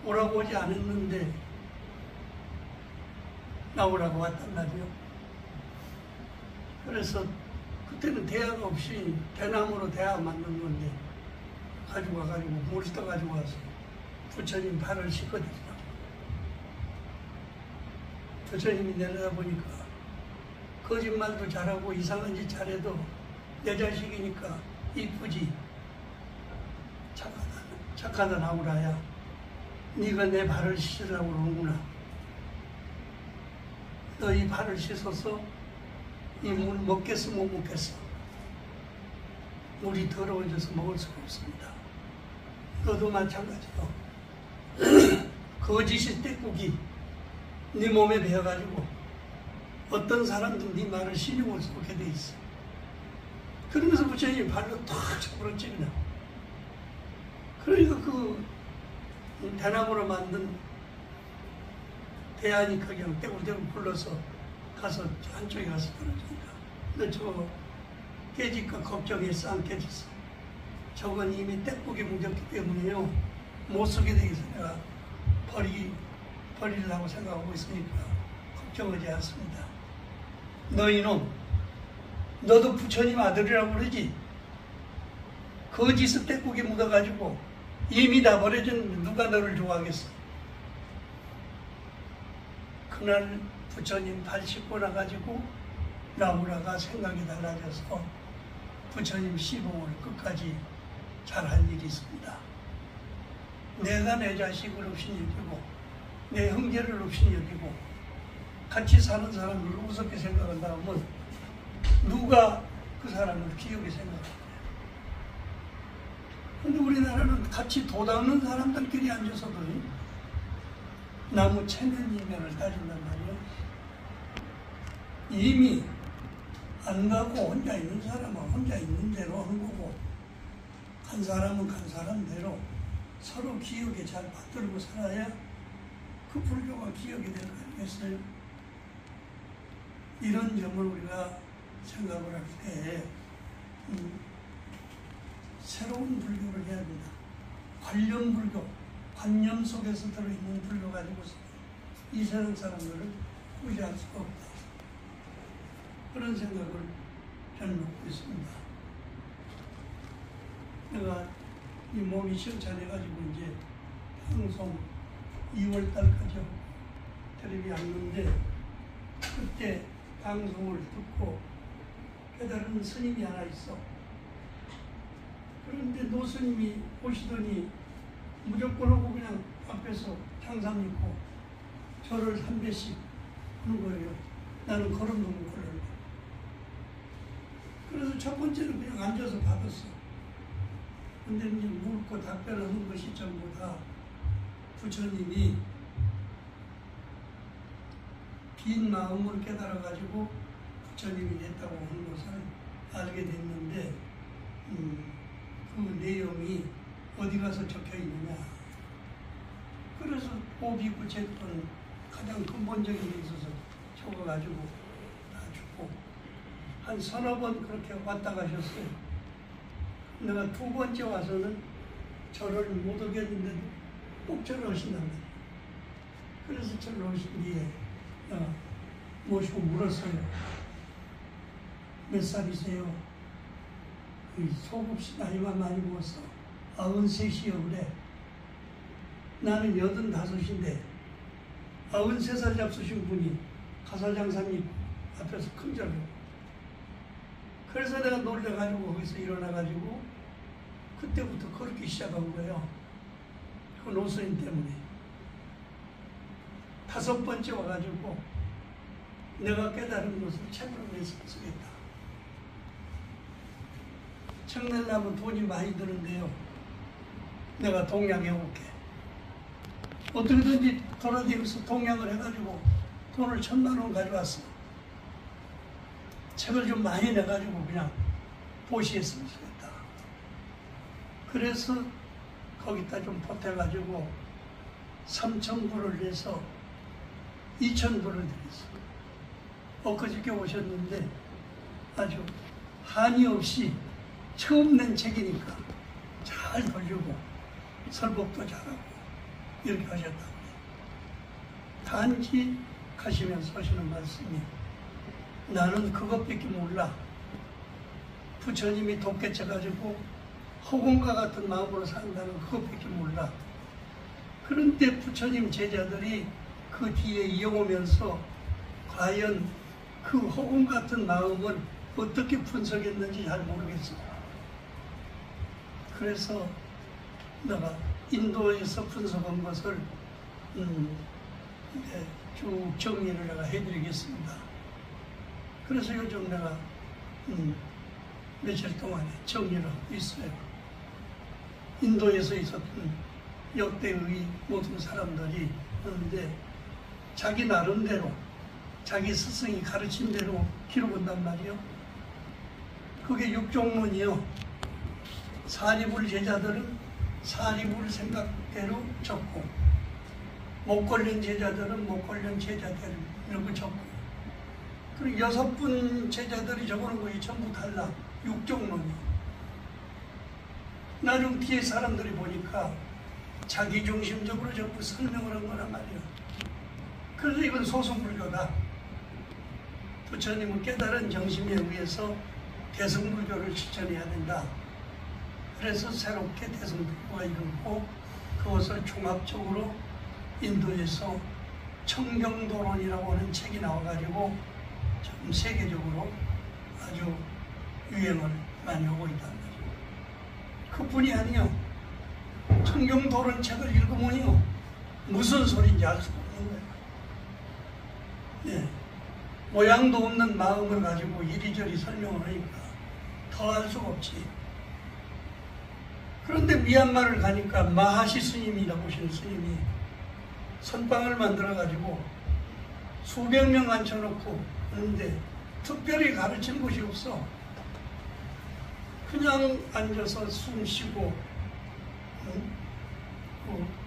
오라고 오지 않았는데 나오라고 왔단 말이에요. 그래서 그때는 대화가 없이 대나무로 대화 만든 건데 가지고 와가지고 물을 떠가지고 와서 부처님 발을 씻거든요. 부처님이 내려다보니까 거짓말도 잘하고 이상한 짓 잘해도 내 자식이니까 이쁘지. 착하다 나오라야. 네가 내 발을 씻으려고 그러는구나. 너 이 발을 씻어서 이 물 먹겠어 못 먹겠어? 물이 더러워져서 먹을 수가 없습니다. 너도 마찬가지요. 거짓이 떼꾸기 네 몸에 배어가지고 어떤 사람도 네 말을 신용을 쏟게 돼 있어. 그러면서 부처님이 발로 탁 쳐버렸지 그냥. 그러니까 그 대나무로 만든 대안이 그냥 떼굴떼굴 불러서 가서 한쪽에 가서 떨어지니까 너 저거 깨질까 걱정했어 안 깨졌어? 저건 이미 떼꾸기 뭉쳤기 때문에요 못 쓰게 되겠어. 내가 버리려고 생각하고 있으니까 걱정하지 않습니다. 너 이놈 너도 부처님 아들이라고 그러지? 거짓을 떼꾸기 묻어가지고 이미 다 버려졌는데 누가 너를 좋아하겠어? 그날 부처님 발 씻고 나가지고 나무라가 생각이 달라져서 부처님 시봉을 끝까지 잘할 일이 있습니다. 내가 내 자식을 없이 여기고 내 형제를 없이 여기고 같이 사는 사람을 우습게 생각한다면 누가 그 사람을 귀하게 생각할까요? 근데 우리나라는 같이 도닦는 사람들끼리 앉아서도 나무 체면이면을 따진단 말이에요. 이미 안 가고 혼자 있는 사람은 혼자 있는 대로 하는 거고 간 사람은 간 사람대로 서로 기억에 잘 받들고 살아야 그 불교가 기억이 될 거 아니겠어요? 이런 점을 우리가 생각을 할 때 새로운 불교를 해야 된다. 관념 불교, 관념 속에서 들어있는 불교 가지고서 이 세상 사람들을 구제할 수가 없다. 그런 생각을 저는 갖고 있습니다. 내가 이 몸이 시원찮아가지고 이제 방송 2월달까지 텔레비 왔는데 그때 방송을 듣고 깨달은 스님이 하나 있어. 그런데 노스님이 오시더니 무조건 하고 그냥 앞에서 장상 입고 절을 3배씩 하는 거예요. 나는 걸음도 못 걸었는데. 그래서 첫 번째는 그냥 앉아서 받았어. 근데 이제 묻고 답변하는 것이 전부 다 부처님이 빈 마음을 깨달아가지고 부처님이 됐다고 하는 것을 알게 됐는데 그 내용이 어디 가서 적혀 있느냐. 그래서 오비구체권 가장 근본적인 게 있어서 적어가지고 다 주고 한 서너 번 그렇게 왔다 가셨어요. 내가 두 번째 와서는 절을 못 오겠는데도 꼭 절을 하신단 말이에요. 그래서 절을 오신 뒤에 내가 모시고 물었어요. 몇 살이세요? 소급시 나이만 많이 먹었어. 93이요 그래. 나는 85인데 93살 잡수신 분이 가사장사님 앞에서 큰 절을. 그래서 내가 놀래가지고 거기서 일어나가지고 그때부터 걸기 시작한 거예요. 그 노선인 때문에. 5번째 와가지고 내가 깨달은 것을 책으로 내서 쓰겠다. 책 내려면 돈이 많이 드는데요. 내가 동양해 올게. 어떻게든지 돌아다니면서 동양을 해가지고 돈을 1,000만 원 가져왔어. 책을 좀 많이 내가지고 그냥 보시했으면 좋겠다. 그래서 거기다 좀 보태가지고 3,000불을 내서 2,000불을 드렸어. 엊그저께 오셨는데 아주 한이 없이 처음 낸 책이니까 잘 돌리고 설법도 잘하고 이렇게 하셨다고. 단지 가시면서 하시는 말씀이 나는 그것밖에 몰라. 부처님이 돕게쳐가지고 허공과 같은 마음으로 산다는 그것밖에 몰라. 그런데 부처님 제자들이 그 뒤에 이어오면서 과연 그 허공 같은 마음을 어떻게 분석했는지 잘 모르겠어. 그래서 내가 인도에서 분석한 것을 쭉 정리를 내가 해드리겠습니다. 그래서 요즘 내가 며칠 동안에 정리를 하고 있어요. 인도에서 있었던 역대의 모든 사람들이 그런데 자기 나름대로 자기 스승이 가르친 대로 기록한단 말이요. 그게 육종문이요. 사리불 제자들은 사리불 생각대로 적고 못 걸린 제자들은 못 걸린 제자대로 이렇게 적고 그리고 6분 제자들이 적어놓은 것이 전부 달라. 육종론이. 나중 뒤에 사람들이 보니까 자기중심적으로 전부 설명을 한 거란 말이야. 그래서 이건 소승불교다. 부처님은 깨달은 정심에 의해서 대승불교를 실천해야 된다. 그래서 새롭게 대승불교가 이루고 그것을 종합적으로 인도에서 청경도론이라고 하는 책이 나와가지고 좀 세계적으로 아주 유행을 많이 하고 있다는 거죠. 그뿐이 아니요. 청경도론 책을 읽으면요. 무슨 소리인지 알 수가 없는 거예요. 예. 모양도 없는 마음을 가지고 이리저리 설명을 하니까 더 알 수가 없지. 그런데 미얀마를 가니까 마하시 스님이라고 하시는 스님이 선방을 만들어가지고 수백 명 앉혀놓고 하는데 특별히 가르친 곳이 없어. 그냥 앉아서 숨 쉬고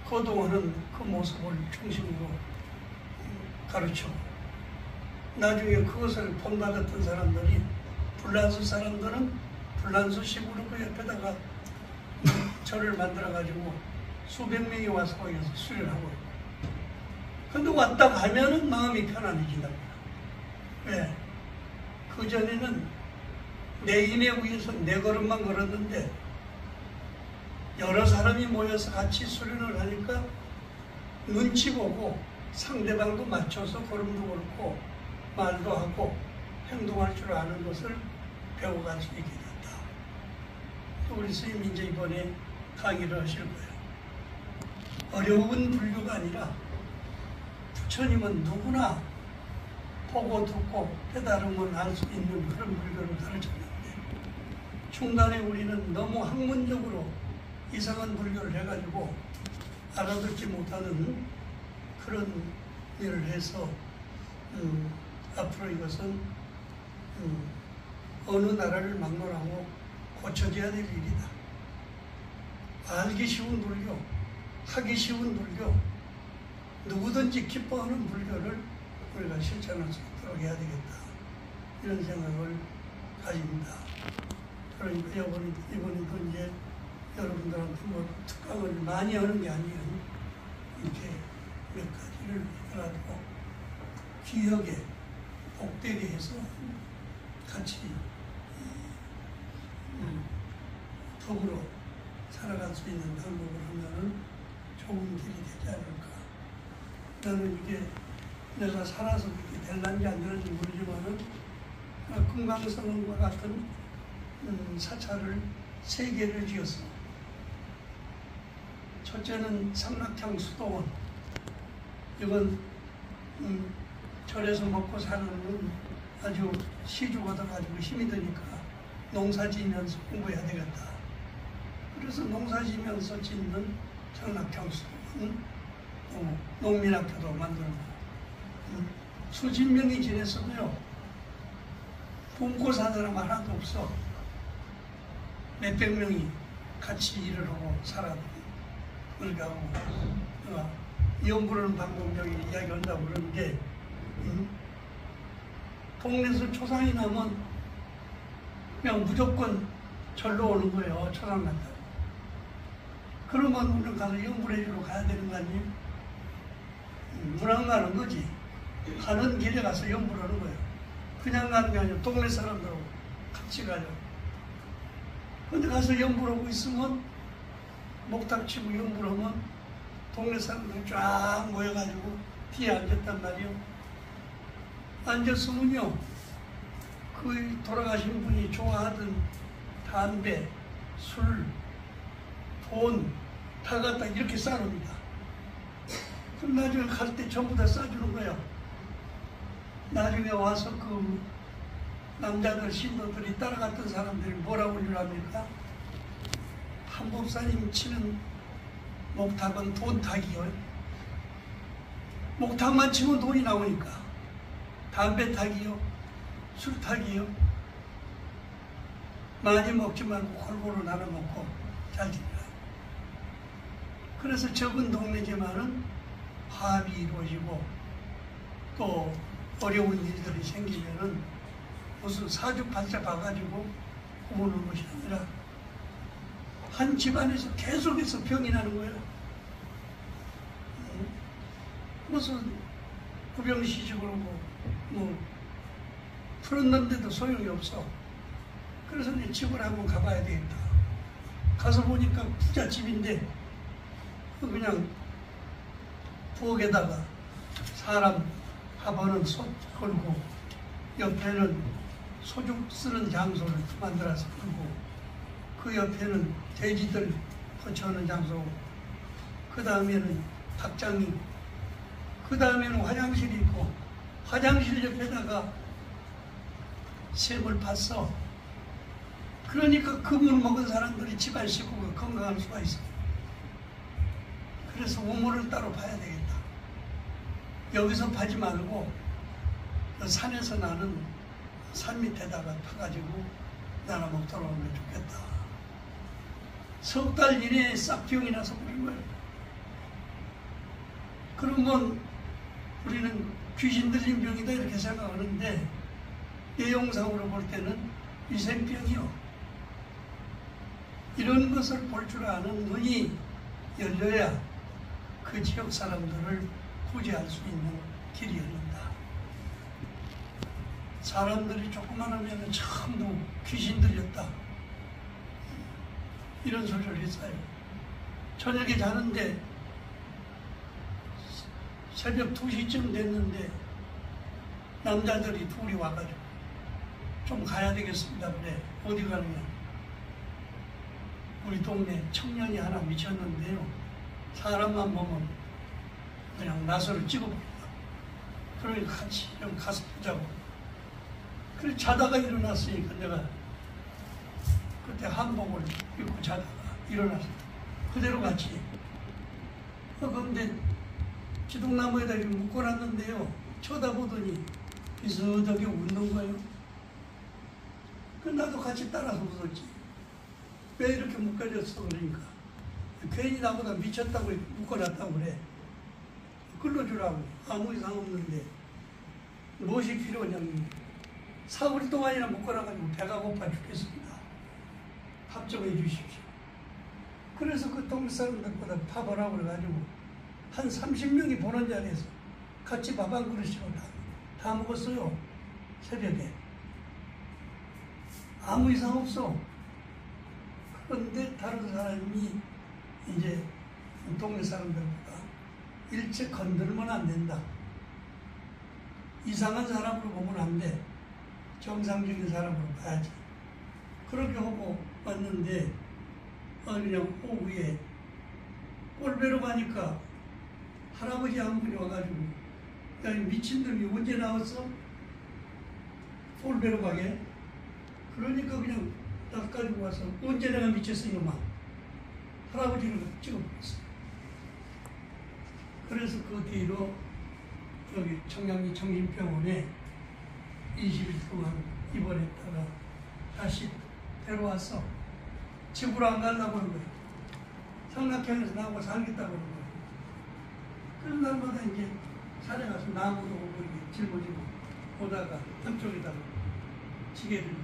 거동하는 그 모습을 중심으로 가르쳐. 나중에 그것을 본받았던 사람들이 불란수 사람들은 불란수식으로 그 옆에다가 절을 만들어가지고 수백 명이 와서 거기서 수련하고. 근데 왔다 가면은 마음이 편안해진다. 왜? 그전에는 내 힘에 의해서 네 걸음만 걸었는데 여러 사람이 모여서 같이 수련을 하니까 눈치 보고 상대방도 맞춰서 걸음도 걸고 말도 하고 행동할 줄 아는 것을 배워갈 수 있게 됐다. 우리 스님이 이제 이번에 강의를 하실 거예요. 어려운 불교가 아니라 부처님은 누구나 보고 듣고 깨달으면 알 수 있는 그런 불교를 가르쳤는데 중간에 우리는 너무 학문적으로 이상한 불교를 해가지고 알아듣지 못하는 그런 일을 해서 앞으로 이것은 어느 나라를 막론하고 고쳐져야 될 일이다. 알기 쉬운 불교, 하기 쉬운 불교, 누구든지 기뻐하는 불교를 우리가 실천할 수 있도록 해야 되겠다. 이런 생각을 아닙니다. 그러니까 이번에도 이제 여러분들한테 뭐 특강을 많이 하는 게 아니에요. 이렇게 몇 가지를 하더라도 귀하게 복되게 해서 같이 더불어 살아갈 수 있는 방법을 하면은 좋은 길이 되지 않을까. 나는 이게 내가 살아서 그렇게 될란지 안 될란지 모르지만은 금강선언과 같은 사찰을 3개를 지었어. 첫째는 삼락향 수도원. 이건 절에서 먹고 사는 아주 시주가 돼가지고 힘이 드니까 농사 지면서 공부해야 되겠다. 그래서 농사 지면서 짓는 삼락향 수도원, 농민학교도 만들고 수십 명이 지냈어도요. 굶고 사는 사람 하나도 없어. 몇백 명이 같이 일을 하고 살아도 그렇게 하고 연구하는 방법적인 이야기 한다고 그러는데 동네에서 초상이 나면 그냥 무조건 절로 오는 거예요. 초상 간다고. 그러면 우리는 가서 연구를 해주러 가야 되는 거 아니에요? 문안 가는 거지. 가는 길에 가서 연구를 하는 거예요. 그냥 가는 게 아니라 동네 사람들하고 같이 가요. 근데 가서 연구를 하고 있으면 목탁 치고 연구를 하면 동네 사람들 쫙 모여가지고 뒤에 앉았단 말이에요. 앉았으면요, 그 돌아가신 분이 좋아하던 담배, 술, 돈 다 갖다 이렇게 싸놓습니다. 그럼 나중에 갈 때 전부 다 싸주는 거예요. 나중에 와서 그 남자들, 신도들이 따라갔던 사람들이 뭐라고 일합니까? 한법사님 치는 목탁은 돈탁이요. 목탁만 치면 돈이 나오니까. 담배 탁이요. 술 탁이요. 많이 먹지 말고 골고루 나눠 먹고 잘 지내라. 그래서 적은 동네지만은 화합이 이루어지고 또 어려운 일들이 생기면은 무슨 사주팔자 봐가지고 오는 것이 아니라 한 집안에서 계속해서 병이 나는 거예요. 무슨 구병시식을 하고 뭐 풀었는데도 소용이 없어. 그래서 내 집을 한번 가봐야 되겠다. 가서 보니까 부잣집인데 그냥 부엌에다가 사람 밥하는 솥 걸고 옆에는 소죽 쓰는 장소를 만들어서 걸고 그 옆에는 돼지들 거처하는 장소, 그 다음에는 닭장이, 그 다음에는 화장실이 있고 화장실 옆에다가 샘을 팠어. 그러니까 금을 먹은 사람들이 집안 식구가 건강할 수가 있어. 그래서 우물을 따로 파야 되겠다. 여기서 파지 말고 산에서 나는 산 밑에다가 파가지고 나눠 먹도록 하면 좋겠다. 석 달 이내에 싹 병이 나서 그런 거예요. 그러면 우리는 귀신 들린 병이다 이렇게 생각하는데 내용상으로 볼 때는 위생병이요. 이런 것을 볼 줄 아는 눈이 열려야 그 지역 사람들을 구제할 수 있는 길이 열린다. 사람들이 조금만 하면 전부 귀신 들렸다 이런 소리를 했어요. 저녁에 자는데 새벽 2시쯤 됐는데 남자들이 둘이 와가지고 좀 가야 되겠습니다. 그래. 어디 가느냐. 우리 동네 청년이 하나 미쳤는데요. 사람만 보면 그냥 나서를 찍어버린다. 그러니까 같이 좀 가서 보자고. 그래 자다가 일어났으니까 내가 그때 한복을 입고 자다가 일어났어. 그대로 같이. 그런데 지동나무에다 이렇게 묶어놨는데요. 쳐다보더니 비슷하게 웃는 거예요. 그 나도 같이 따라서 웃었지. 왜 이렇게 묶어졌어? 그러니까 괜히 나보다 미쳤다고 묶어놨다고 그래. 끌어주라고. 아무 이상 없는데 무엇이 필요하냐면 4일 동안이나 못 걸어가지고 배가 고파 죽겠습니다. 밥 좀 해주십시오. 그래서 그 동네 사람들보다 밥을 하고 그래가지고 한 30명이 보는 자리에서 같이 밥 한 그릇씩을 다 먹었어요. 새벽에. 아무 이상 없어. 그런데 다른 사람이 이제 동네 사람들보다 일찍 건들면 안 된다. 이상한 사람으로 보면 안 돼. 정상적인 사람으로 봐야지. 그렇게 하고 왔는데 그냥 오후에 꼴배로 가니까 할아버지 한 분이 와가지고 야, 이 미친놈이 언제 나왔어? 꼴배로 가게. 그러니까 그냥 딱 가지고 와서 언제 내가 미쳤어 이놈아. 할아버지를 찍어버렸어. 그래서 그 뒤로 여기 청량리 정신병원에 20일 동안 입원했다가 다시 데려왔어. 집으로 안 가려고 하는 거야. 성락현에서 나하고 살겠다고 하는 거야. 그런 날마다 이제 산에 가서 나무도 오고 이렇게 짊어지고 오다가 한쪽에다가 지게를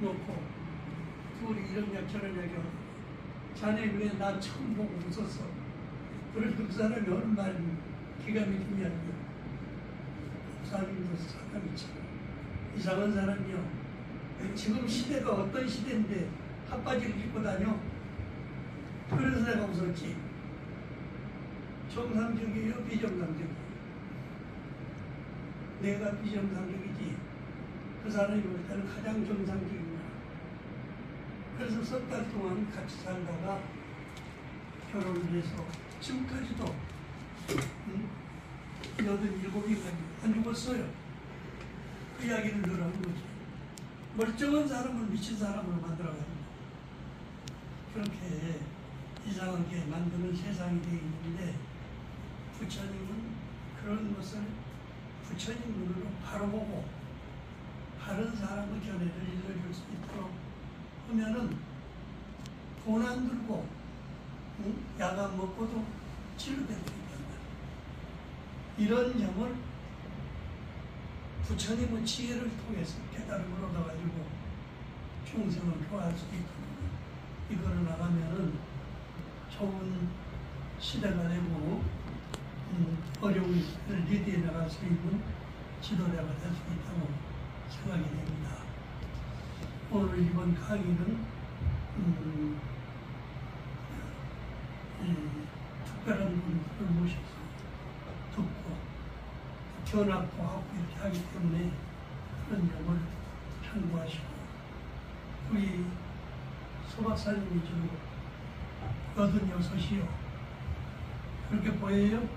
놓고 둘이 이런 약 저런 약이 오고 자네 왜 나 처음 보고 웃었어? 그래서 그 사람이 어느 말 기가 막힌 이야기야. 사람도 사람이 참 이상한 사람이요. 지금 시대가 어떤 시대인데 핫바지를 입고 다녀? 그래서 내가 웃었지. 정상적이에요? 비정상적이에요? 내가 비정상적이지. 그 사람이 볼 때는 가장 정상적인 거야. 그래서 석 달 동안 같이 살다가 결혼을 해서 지금까지도 87이까지 안 죽었어요. 그 이야기를 늘 하는 거지. 멀쩡한 사람을 미친 사람으로 만들어갑니다. 그렇게 이상하게 만드는 세상이 되어 있는데 부처님은 그런 것을 부처님 눈으로 바로 보고 바른 사람의 견해를 일러줄 수 있도록 하면은 돈 안 들고 약 안 먹고도 치료될 수 있단 말이에요. 이런 점을 부처님의 지혜를 통해서 깨달음을 얻어가지고 중생을 교화할 수 있거든요. 이거를 나가면은 좋은 시대가 되고 어려운 시대를 리드해 나갈 수 있는 지도자가 될 수 있다고 생각이 됩니다. 오늘 이번 강의는 특별한 분들을 모셔서 듣고 견학도 하고 이렇게 하기 때문에 그런 점을 참고하시고 우리 소 박사님이 지금 86이요. 그렇게 보여요?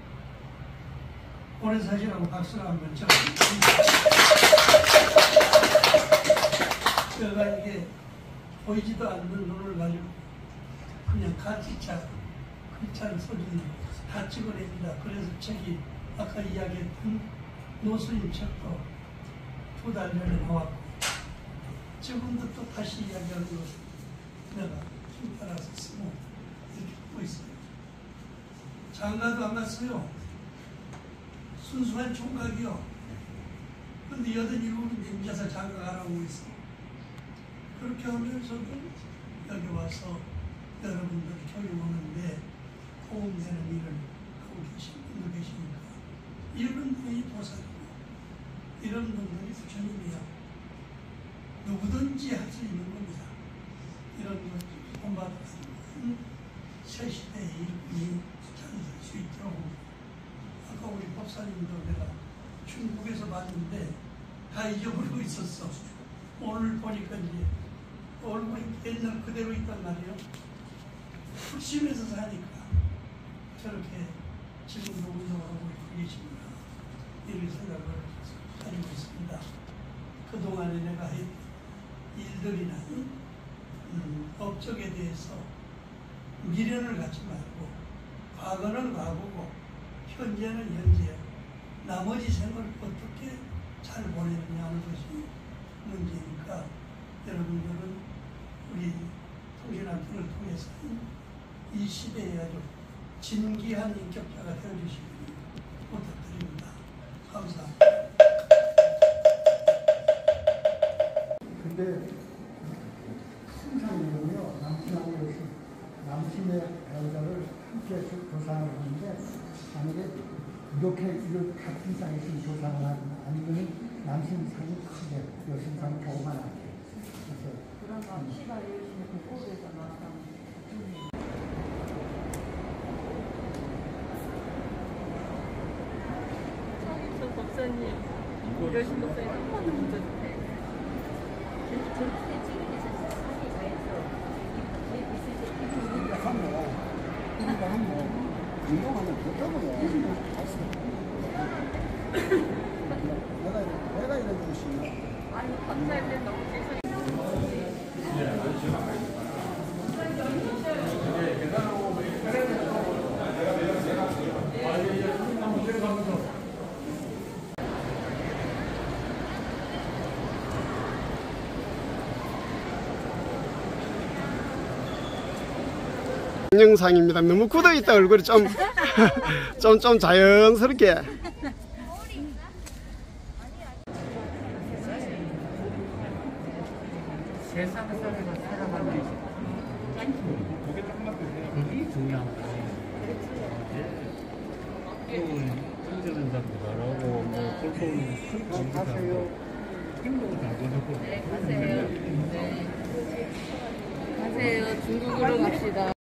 오래 사시라고 박수를 한번 쳐. 제가 이게 보이지도 않는 눈을 가지고 그냥 글자를 써주는 다 찍어냅니다. 그래서 책이 아까 이야기했던 노스님 책도 2달 전에 나왔고 지금도 또 다시 이야기하는 것을 내가 힘 따라서 쓰고 이렇게 하고 있어요. 장가도 안 갔어요. 순수한 총각이요. 근데 87인데 인자서 장가 가라고 있어. 그렇게 하면서도 여기 와서 여러분들 교육하는데 도움되는 일을 하고 계신 분도 계시니까 이런 분이 보살이고 이런 분들이 부처님이야. 누구든지 할 수 있는 겁니다. 이런 것 본받아가지고 새 시대의 일꾼이 잘 될 수 있도록. 아까 우리 법사님도 내가 중국에서 봤는데 다 잊어버리고 있었어. 오늘 보니까 이제 얼굴이 옛날 그대로 있단 말이에요. 푸심해서 사니까 저렇게 지금도 운동하고 계십니다. 이런 생각을 가지고 있습니다. 그동안에 내가 한 일들이나 업적에 대해서 미련을 갖지 말고 과거는 과거고 현재는 현재예요. 나머지 생을 어떻게 잘 보내느냐 하는 것이 문제니까 여러분들은 우리 통신학교를 통해서 이 시대에 아주 진귀한 인격자가 되어주시길 부탁드립니다. 감사합니다.
제 승상이고요. 남친하고 이렇게 남친의 배우자를 함께 조상을 하는데 만약에 이렇게 같은 상에 있으면 조상을 하면 아니면 남친상이 크게 여신상을 보고만 하게. 그래서
시가 열심히 국고에서 나왔다는
저 박사님, 열심 박사님 한 번도 못 줬어요.
내가 이런 것이
아니, 박사님 너무 죄송해요.
동영상입니다. 너무 굳어있다 얼굴이 좀 자연스럽게.
세상 살아가 살아가는 그게 중요한 거예요. 힘드는 사람도 말하고 뭐 골프 술 하세요. 힘도 잘 보내고.
네, 가세요. 네. 가세요. 중국으로 갑시다.